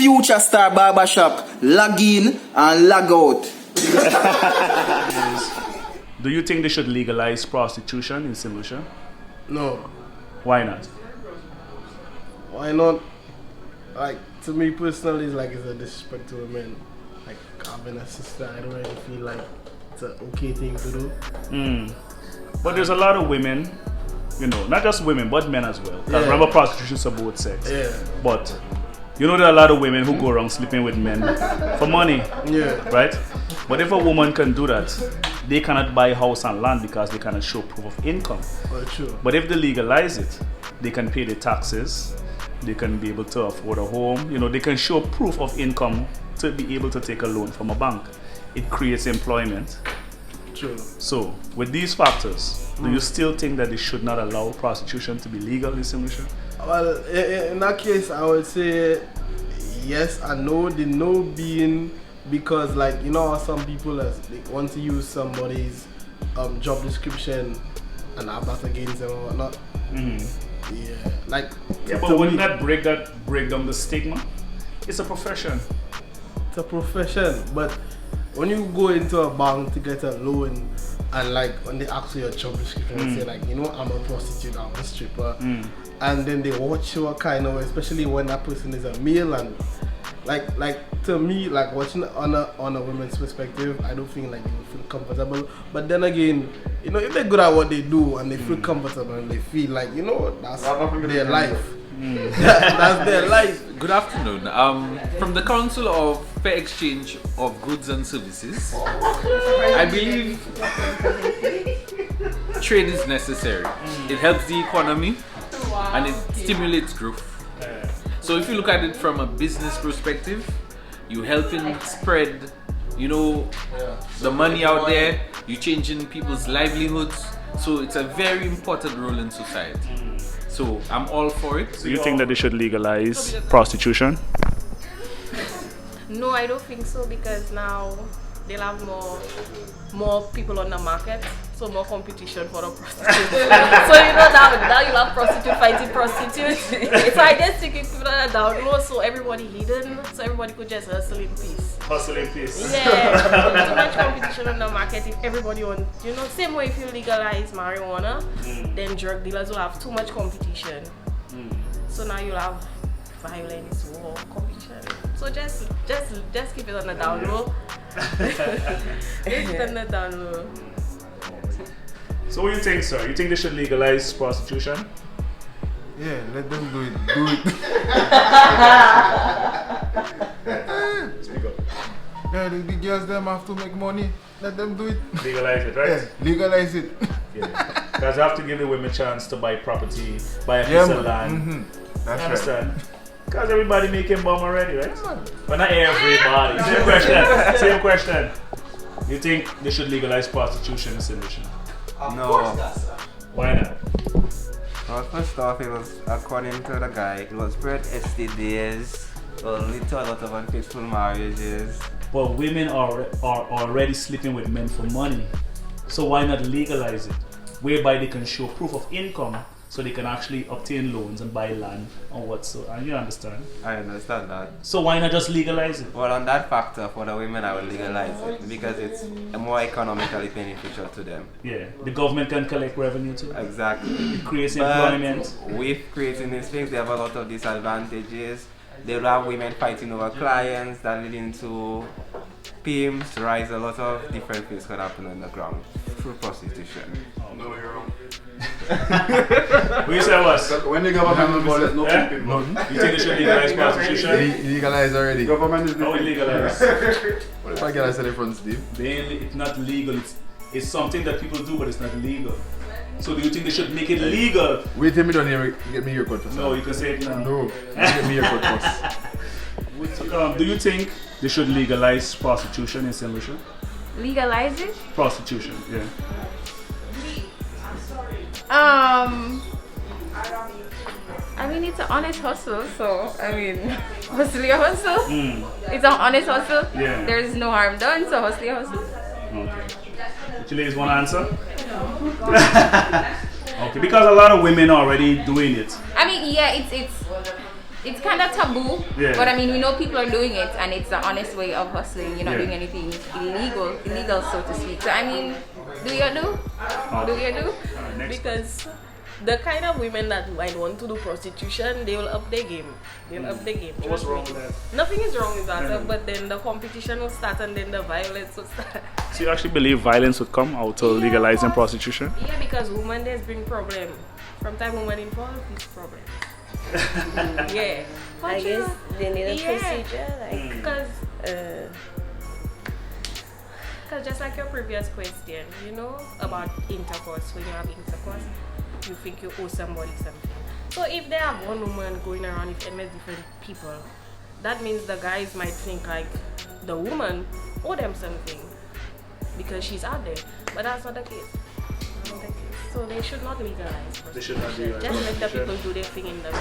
future star barbershop, log in and log out. Do you think they should legalize prostitution in St. Lucia? No. Why not? Why not? Like, to me personally, it's a disrespect to women. Like, having a sister, I don't really feel like it's an okay thing to do. But there's a lot of women, not just women, but men as well. Because remember, prostitution is both sex. Yeah. But there are a lot of women who go around sleeping with men for money. Yeah. Right? But if a woman can do that, they cannot buy house and land because they cannot show proof of income. Well, true. But if they legalize it, they can pay the taxes, they can be able to afford a home, they can show proof of income to be able to take a loan from a bank. It creates employment. True. So, with these factors, do you still think that they should not allow prostitution to be legal in St. Lucia? Well, in that case, I would say yes and no. The no being because, some people they want to use somebody's job description and have that against them or whatnot. Yeah, but wouldn't that break down the stigma? It's a profession. It's a profession, but when you go into a bank to get a loan and when they ask you your job description and say I'm a prostitute, I'm a stripper, and then they watch you a kind of way, especially when that person is a male, and to me, watching on a woman's perspective, I don't think they will feel comfortable. But then again, if they're good at what they do and they feel comfortable and they feel that's their life. That's their life. Good afternoon. From the Council of Fair Exchange of Goods and Services, I believe trade is necessary. It helps the economy and it stimulates growth. So if you look at it from a business perspective, you helping spread, the money out there, you changing people's livelihoods. So it's a very important role in society. So I'm all for it. So you think that they should legalize prostitution? No, I don't think so, because now they'll have more people on the market, so more competition for the prostitutes. So now you'll have prostitute fighting prostitutes. So I just think if people are down low, so everybody hidden, so everybody could just hustle in peace. Hustle in peace. Yeah, too much competition on the market. If everybody same way if you legalize marijuana, then drug dealers will have too much competition. So now you'll have violence, war, competition. So just keep it on the down low. Just keep it on the down low. So what do you think, sir? You think they should legalize prostitution? Yeah, let them do it. Speak up. Yeah, the girls them have to make money. Let them do it. Legalize it, right? Yeah, legalize it. Yeah. Because you have to give the women a chance to buy property, buy a piece of land. That's you understand? Because everybody making bomb already, right? But not everybody. Same question. You think they should legalize prostitution in St. Lucia? No. Why not? Well, first off, it was, according to the guy, it was spread STDs, lead to a lot of unfaithful marriages. But women are already sleeping with men for money. So why not legalize it? Whereby they can show proof of income so they can actually obtain loans and buy land and whatsoever. You understand? I understand that. So why not just legalize it? Well, on that factor, for the women, I will legalize it because it's more economically beneficial to them. Yeah, the government can collect revenue too. Exactly. It creates employment. With creating these things, they have a lot of disadvantages. They will have women fighting over clients that leading to pimps, rise, a lot of different things can happen on the ground through prostitution. Oh, no, you're wrong. What you say was? When the government says no pimping, You think they should legalize prostitution? Legalize already. Government is How we legalize? What if I get a from Steve? It's not legal. It's something that people do, but it's not legal. So do you think they should make it legal? Wait till me down here, get me your cut first. No, you can say it now. No, get me your cut first. Do you think they should legalize prostitution in St. Lucia? Legalize it? Prostitution, yeah. I mean, it's an honest hustle, so hustle your hustle. It's an honest hustle. Yeah. There is no harm done, so hustle your hustle. Okay. Would you ladies want to answer? Okay, because a lot of women are already doing it. I mean, yeah, it's it's kind of taboo. Yeah. But I mean, we know people are doing it, and it's an honest way of hustling. You're not Yeah. doing anything illegal, so to speak. So I mean, do you do? Do you do? Next. Because the kind of women that might want to do prostitution, they will up their game. They'll up their game. What's trust wrong me. with that? Nothing is wrong with that, No. but then the competition will start and then the violence will start. So you actually believe violence would come out of Yeah, legalizing of course. prostitution? Yeah, because women there's bring problem. From time women involved, it's problem. Yeah. I guess they need a Yeah. procedure, like Because just like your previous question, you know, about intercourse, when you have intercourse, you think you owe somebody something. So if they have one woman going around with endless different people, that means the guys might think like the woman owe them something because she's out there. But that's not the case. Not the case. So they should not legalize. They should not legalize Just let the prostitution. people do their thing in the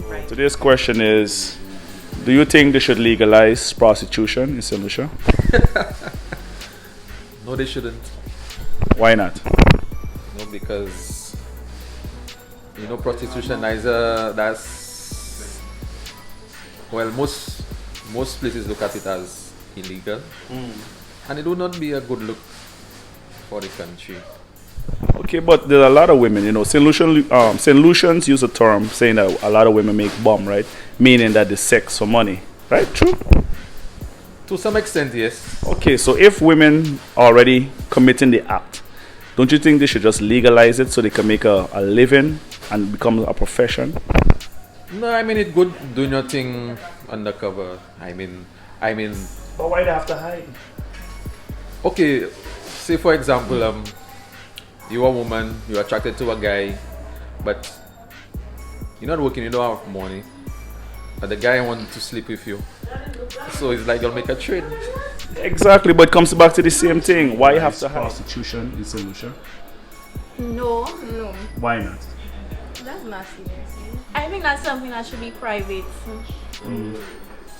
right. Today's question is, do you think they should legalize prostitution in St. Lucia? No, they shouldn't. Why not? No, because prostitution that's well, most places look at it as illegal, and it would not be a good look for the country. Okay, but there are a lot of women, St. Lucians use a term saying that a lot of women make bomb, right? Meaning that they sex for money, right? True? To some extent, yes. Okay, so if women are already committing the act, don't you think they should just legalize it so they can make a living and become a profession? No, I mean it's good doing your thing undercover. I mean. But why do they have to hide? Okay, say for example, you're a woman, you're attracted to a guy, but you're not working, you don't have money, but the guy wants to sleep with you. So it's like you'll make a trade. Exactly, but it comes back to the same thing. Why you have to hide? Prostitution in St. Lucia? No, Why not? that's not serious. I think that's something that should be private.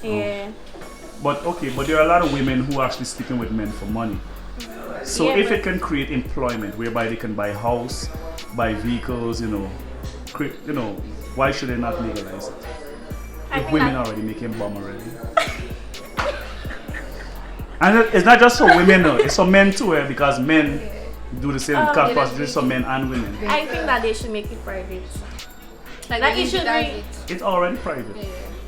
Yeah. But there are a lot of women who are actually sleeping with men for money. So Yeah, if but- it can create employment whereby they can buy house, buy vehicles, why should they not legalize it? I If think women that- are already making bomb already. And it's not just for women, no. It's for men too, because men do the same. Because prostitution for men and women. I think that they should make it private. Like that it should be. It's already private.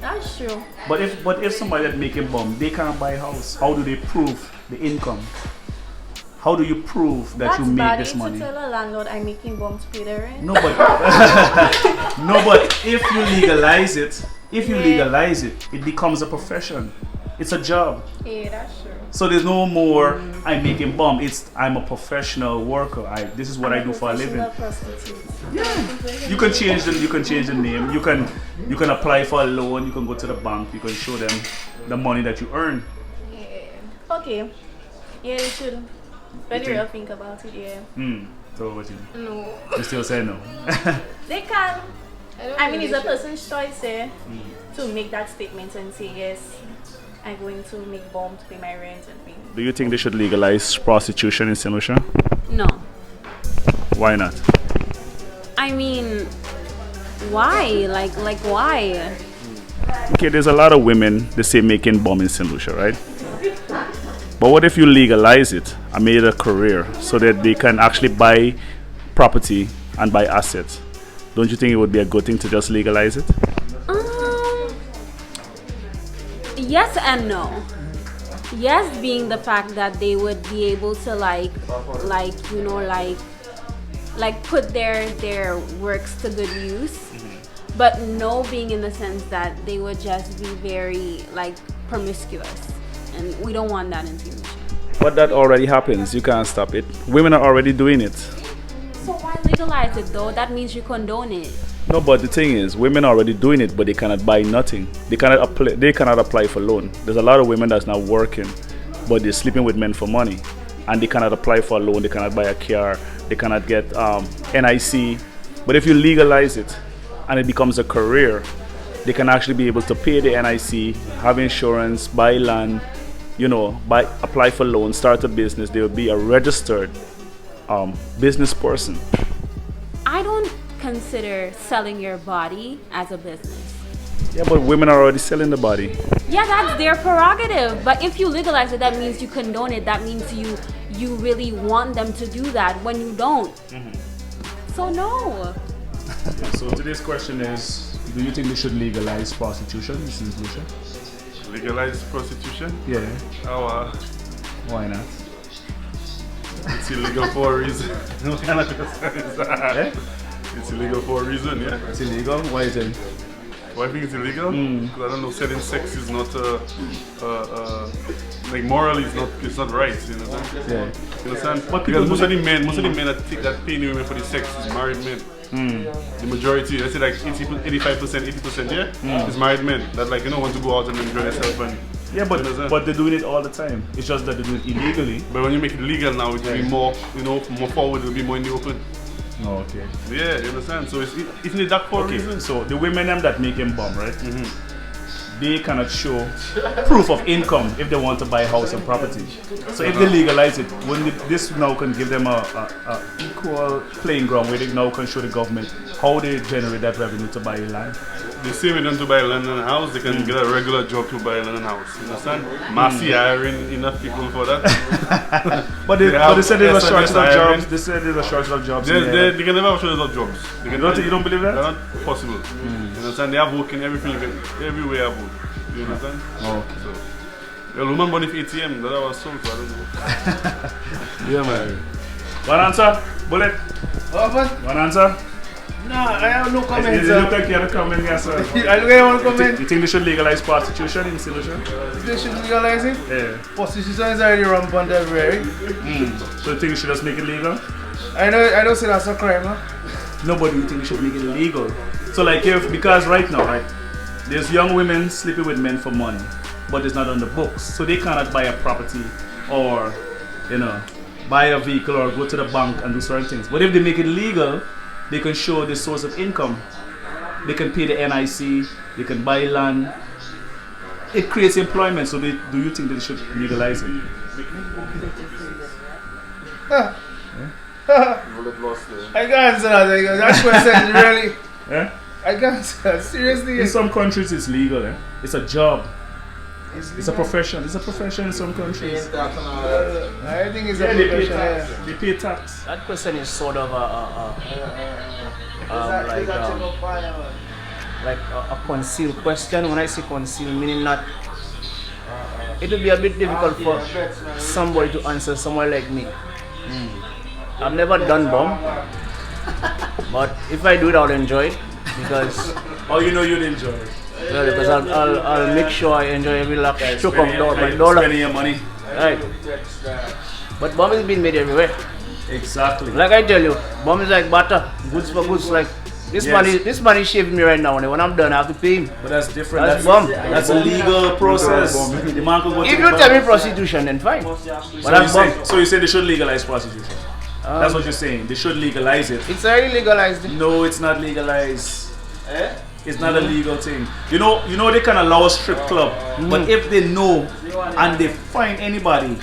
That's true. But if somebody that's making bomb, they can't buy a house. How do they prove the income? How do you prove that That's you make bad. this money? To tell a landlord I'm making bombs pay the rent. No, but if you legalize it, it becomes a profession. It's a job. Yeah, that's true. So there's no more I'm making bomb. It's I'm a professional worker. This is what I do for a living. You can change the name. You can apply for a loan. You can go to the bank. You can show them the money that you earn. Yeah. Okay. Yeah, they should. When you think about it, yeah. So what you do? No. You still say no? They can. I mean, it's a person's choice to make that statement and say, yes, I'm going to make bomb to pay my rent and things. Do you think they should legalize prostitution in St. Lucia? No. Why not? I mean, why? Like why? Okay, there's a lot of women, they say making bomb in St. Lucia, right? But what if you legalize it and made it a career so that they can actually buy property and buy assets? Don't you think it would be a good thing to just legalize it? Yes and no. Yes, being the fact that they would be able to put their works to good use, but no, being in the sense that they would just be very promiscuous, and we don't want that in St. Lucia. But that already happens. You can't stop it. Women are already doing it. So why legalize it though? That means you condone it. No, but the thing is, women are already doing it, but they cannot buy nothing. They cannot apply for loan. There's a lot of women that's not working, but they're sleeping with men for money, and they cannot apply for a loan. They cannot buy a car. They cannot get NIC. But if you legalize it, and it becomes a career, they can actually be able to pay the NIC, have insurance, buy land, apply for loans, start a business. They will be a registered business person. I don't consider selling your body as a business. Yeah, but women are already selling the body. Yeah, that's their prerogative. But if you legalize it, that means you condone it. That means you really want them to do that when you don't. So no. So today's question is, do you think they should legalize prostitution in St. Lucia? Legalize prostitution? Yeah. Oh, Why not? it's illegal for a reason. No kind of question is that. Eh? It's illegal for a reason, yeah. It's illegal? Why is it? Why I think it's illegal? Because I don't know, selling sex is not like morally it's not right, you know what I'm saying? Yeah. You understand? But Because people most of the men that pay the women for the sex is married men. The majority, let's say like 80%, yeah, is married men that like want to go out and enjoy themselves and Yeah, but they're doing it all the time. It's just that they're doing it illegally. But when you make it legal now, it will be more, more forward. It will be more in the open. Oh, okay. Yeah, you understand? So isn't it that for a reason? So the women them that make him bum, right? They cannot show proof of income if they want to buy a house and property. So if they legalize it, this now can give them a equal playing ground where they now can show the government how they generate that revenue to buy land. The same way they don't to buy land and house, they can get a regular job to buy land and house. You understand? Massy hiring enough people for that. But they said there's a shortage of jobs. They said there's a shortage of jobs. They can never have a shortage of jobs. You don't believe that? That's not possible. You understand? They have work in everything. Everywhere have work. You understand? Okay. So, the woman money for ATM, that was sold, so I don't know. Yeah, man. One answer? Bullet? One answer? No, I have no comments. You look like you have a comment here, sir. I don't have one comment. You think they should legalize prostitution in St. Lucia? They should legalize it? Yeah. Prostitution is already rampant everywhere. So you think we should just make it legal? I don't say that's a crime, huh? Nobody would think we should make it illegal. So like because right now, right, there's young women sleeping with men for money, but it's not on the books. So they cannot buy a property or, buy a vehicle or go to the bank and do certain things. But if they make it legal, they can show the source of income. They can pay the NIC, they can buy land. It creates employment. So do you think that they should legalize it? I can't answer that. That question is really... Yeah? I can't answer that. Seriously. In some countries it's legal. It's a job. It's a profession. It's a profession in some countries. I think it's a profession. They pay tax. That question is sort of like a concealed question. When I say concealed, meaning not. It would be a bit difficult for somebody to answer, someone like me. I've never done bomb, but if I do it, I'll enjoy it because. Oh, you'd enjoy it. Yeah, because I'll make sure I enjoy every last stroke of my dollar. Spending your money. Right. But bomb is being made everywhere. Exactly. Like I tell you, bomb is like butter, goods for goods. Like this man is shaving me right now, and when I'm done, I have to pay him. But that's different. That's bomb. That's a legal process. The man can go if you tell me prostitution, then fine. So you say they should legalize prostitution? That's what you're saying. They should legalize it. It's already legalized. No, it's not legalized. It's not a legal thing. You know they can allow a strip club, but if they know and they find anybody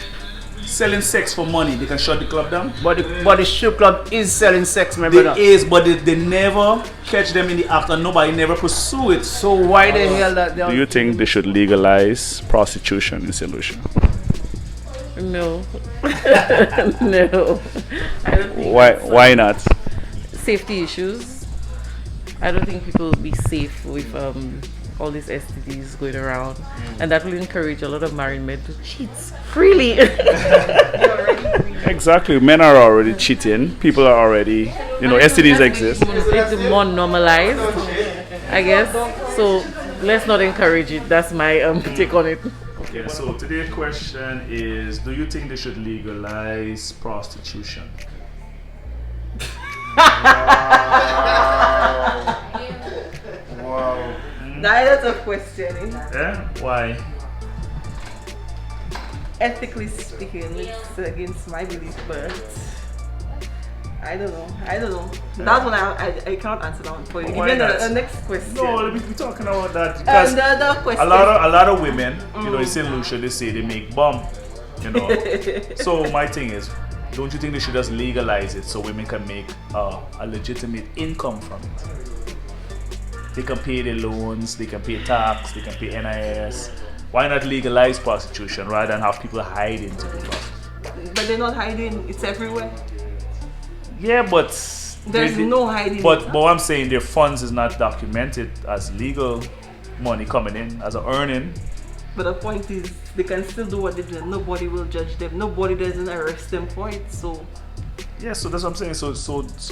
selling sex for money, they can shut the club down. But the strip club is selling sex, my brother. It is, but they never catch them in the act and nobody never pursue it. So why the hell that they... Do you think they should legalize prostitution in St. Lucia? No. No. I don't think Why not? Safety issues. I don't think people will be safe with all these STDs going around, and that will encourage a lot of married men to cheat freely. Exactly, men are already cheating. People are already, STDs exist. It's more normalized, I guess. So let's not encourage it. That's my take on it. Okay, so today's question is: do you think they should legalize prostitution? Wow. That's a question. Yeah? Why? Ethically speaking, it's against my belief, but I don't know. That one I cannot answer that one for you. Give me the next question. No, we're talking about that because the other question. a lot of women, in St. Lucia, they say they make bomb. So my thing is, don't you think they should just legalize it so women can make a legitimate income from it? They can pay their loans, they can pay tax, they can pay NIS. Why not legalize prostitution rather than have people hiding to do prostitution? But they're not hiding, it's everywhere. Yeah, but there's no hiding. But what I'm saying, their funds is not documented as legal money coming in, as an earning. But the point is, they can still do what they do. Nobody will judge them. Nobody doesn't arrest them for it. So yeah, so that's what I'm saying. So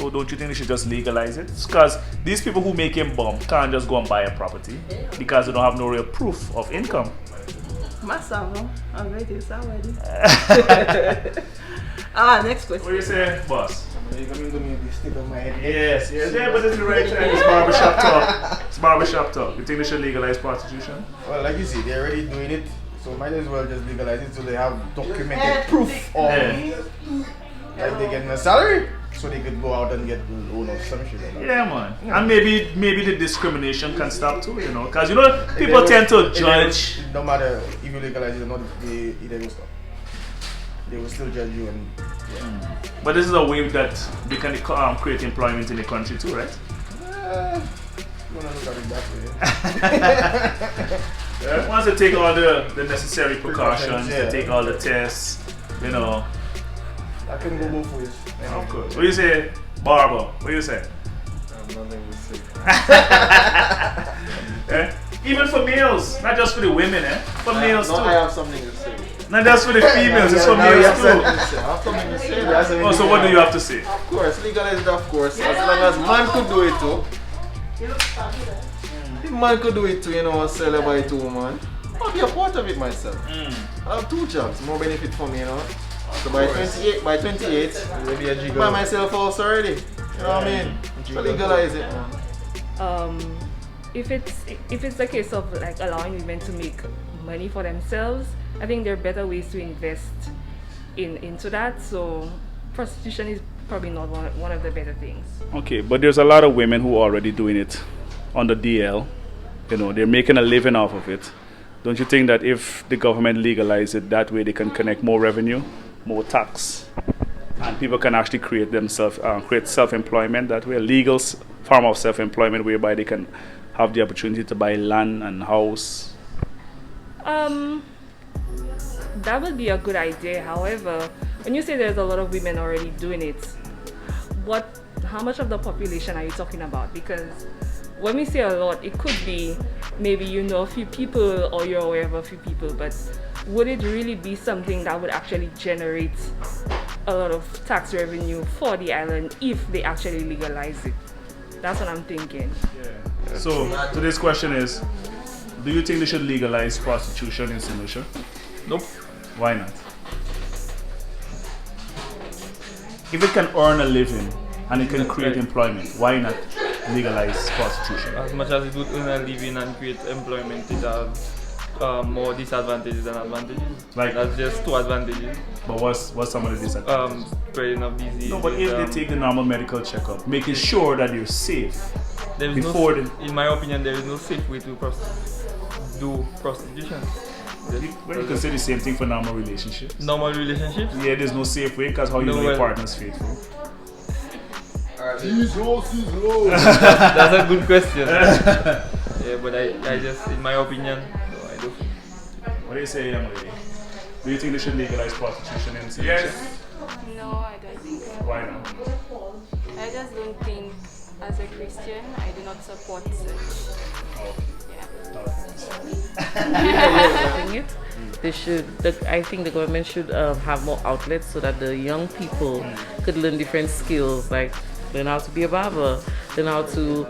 don't you think they should just legalize it? Because these people who make him bomb can't just go and buy a property because they don't have no real proof of income. Masavo, I'm ready. It's already. Next question. What do you say, boss? You're going to make me stick on my head. Yes, yeah, but it's the right time. It's barbershop talk. It's barbershop talk. You think they should legalize prostitution? Well, like you see, they're already doing it, so might as well just legalize it so they have documented proof of like they getting a salary, so they could go out and get loan or some shit like that. Yeah, man. And maybe the discrimination can stop too, you know, because you know people tend to judge. No matter if you legalize it or not, they will stop. They will still judge you and yeah. But this is a way that they can create employment in the country too, right? You want to look at it that way. Yeah. Once they take all the necessary precautions, they take all the tests, you know. I can go both ways. Of course. What do you say, Barber? What do you say? Nothing to say. Even for males, not just for the women, for males too. I have something to say. Not just for the females, it's for males too. I have something to say. Oh, so what do you have to say? Of course, legalize it, of course. As long as man could do it too. If man could do it too, you know, sell it by 2 women. I'll be a part of it myself. I have 2 jobs, more benefit for me, you know. So by 28, I buy myself house already. You know what I mean? So legalize it, man. If it's the case of like allowing women to make money for themselves, I think there are better ways to invest into that. So prostitution is probably not one of the better things. Okay, but there's a lot of women who are already doing it on the DL. You know, they're making a living off of it. Don't you think that if the government legalizes it, that way they can connect more revenue, more tax, and people can actually create self-employment that way, a legal form of self-employment whereby they can have the opportunity to buy land and house? That would be a good idea. However, when you say there's a lot of women already doing it, how much of the population are you talking about? Because when we say a lot, it could be maybe you know a few people or you're aware of a few people, but would it really be something that would actually generate a lot of tax revenue for the island if they actually legalize it? That's what I'm thinking. Yeah. So today's question is, do you think they should legalize prostitution in St. Lucia? Nope. Why not? If it can earn a living and it can create employment, why not legalize prostitution? As much as it would earn a living and create employment, it has more disadvantages than advantages. Like that's just 2 advantages. But what's some of the disadvantages? Spreading of disease. No, but if they take the normal medical checkup, making sure that you're safe. In my opinion, there is no safe way to do prostitution. Well, you can say the same thing for normal relationships. Normal relationships? Yeah, there's no safe way because how you know your partner's faithful. That's a good question. Yeah, but I just, in my opinion, no, I don't. What do you say, young lady? Do you think they should legalize prostitution in St. Lucia? No, I don't think so. Why not? I just don't think, as a Christian, I do not support such. They should. I think the government should have more outlets so that the young people could learn different skills, like learn how to be a barber, learn how to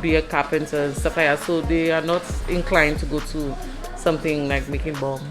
be a carpenter and stuff like that. So they are not inclined to go to something like making bomb.